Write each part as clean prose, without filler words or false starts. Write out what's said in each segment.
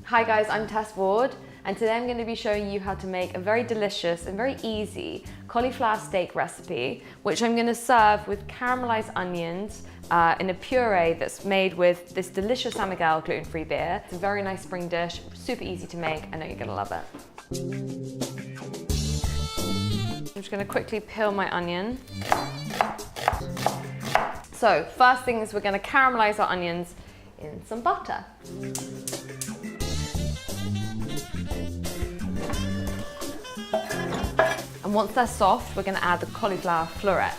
Hi guys, I'm Tess Ward, and today I'm going to be showing you how to make a very delicious and very easy cauliflower steak recipe, which I'm going to serve with caramelized onions in a puree that's made with this delicious San Miguel gluten-free beer. It's a very nice spring dish, super easy to make. I know you're going to love it. I'm just going to quickly peel my onion. So first thing is we're going to caramelize our onions in some butter. And once they're soft, we're going to add the cauliflower florets.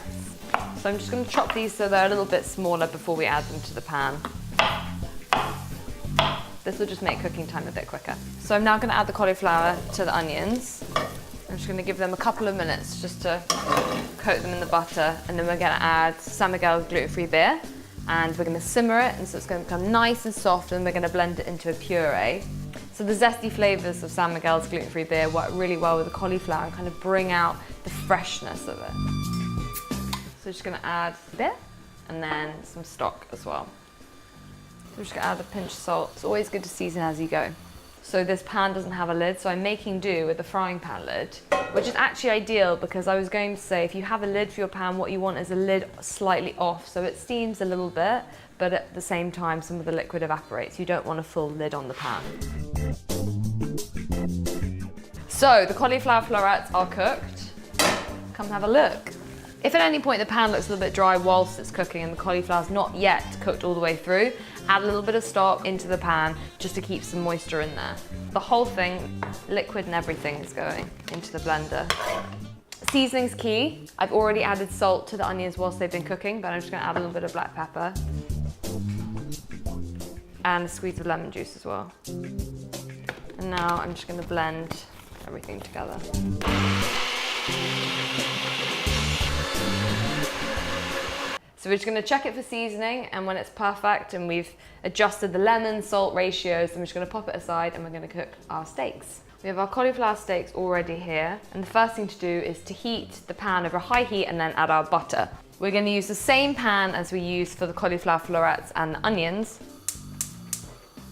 So I'm just going to chop these so they're a little bit smaller before we add them to the pan. This will just make cooking time a bit quicker. So I'm now going to add the cauliflower to the onions. I'm just going to give them a couple of minutes just to coat them in the butter, and then we're going to add San Miguel gluten-free beer, and we're going to simmer it, and so it's going to become nice and soft, and we're going to blend it into a puree. So the zesty flavors of San Miguel's gluten-free beer work really well with the cauliflower and kind of bring out the freshness of it. So just going to add beer and then some stock as well. So I'm just going to add a pinch of salt. It's always good to season as you go. So this pan doesn't have a lid, so I'm making do with a frying pan lid, which is actually ideal because I was going to say if you have a lid for your pan, what you want is a lid slightly off so it steams a little bit, but at the same time some of the liquid evaporates. You don't want a full lid on the pan. So the cauliflower florets are cooked. Come have a look. If at any point the pan looks a little bit dry whilst it's cooking and the cauliflower's not yet cooked all the way through, add a little bit of stock into the pan just to keep some moisture in there. The whole thing, liquid and everything, is going into the blender. Seasoning's key. I've already added salt to the onions whilst they've been cooking, but I'm just going to add a little bit of black pepper and a squeeze of lemon juice as well. And now I'm just going to blend everything together. So we're just going to check it for seasoning, and when it's perfect and we've adjusted the lemon salt ratios, then we're just going to pop it aside and we're going to cook our steaks. We have our cauliflower steaks already here, and the first thing to do is to heat the pan over high heat and then add our butter. We're going to use the same pan as we used for the cauliflower florets and the onions,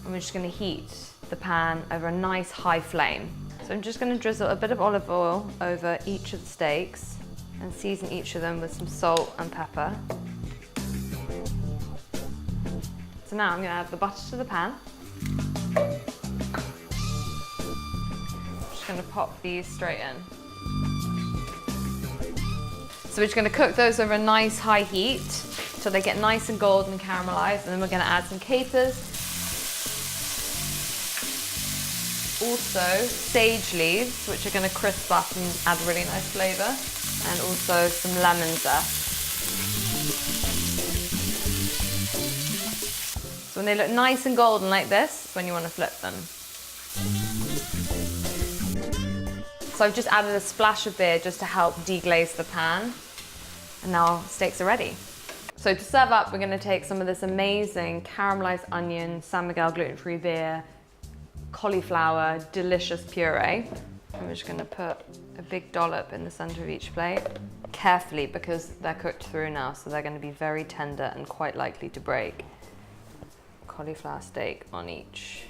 and we're just going to heat the pan over a nice high flame. So I'm just going to drizzle a bit of olive oil over each of the steaks and season each of them with some salt and pepper. So now I'm going to add the butter to the pan. I'm just going to pop these straight in. So we're just going to cook those over a nice high heat till they get nice and golden and caramelized, and then we're going to add some capers. Also sage leaves, which are going to crisp up and add really nice flavour, and also some lemon zest. So when they look nice and golden like this, it's when you want to flip them. So I've just added a splash of beer just to help deglaze the pan, and now our steaks are ready. So to serve up, we're going to take some of this amazing caramelized onion, San Miguel gluten-free beer, cauliflower, delicious puree. I'm just going to put a big dollop in the center of each plate, carefully because they're cooked through now, so they're going to be very tender and quite likely to break. Cauliflower steak on each.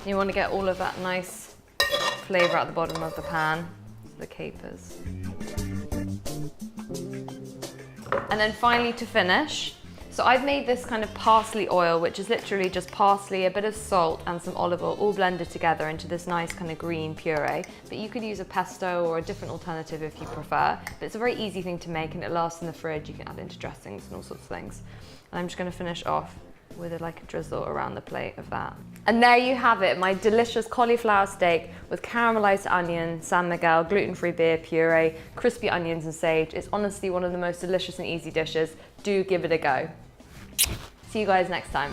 You want to get all of that nice flavor at the bottom of the pan, the capers. And then finally, to finish, so I've made this kind of parsley oil, which is literally just parsley, a bit of salt and some olive oil all blended together into this nice kind of green puree. But you could use a pesto or a different alternative if you prefer. But it's a very easy thing to make and it lasts in the fridge. You can add it into dressings and all sorts of things. And I'm just going to finish off with a drizzle around the plate of that. And there you have it, my delicious cauliflower steak with caramelized onion, San Miguel gluten-free beer puree, crispy onions and sage. It's honestly one of the most delicious and easy dishes. Do give it a go. See you guys next time.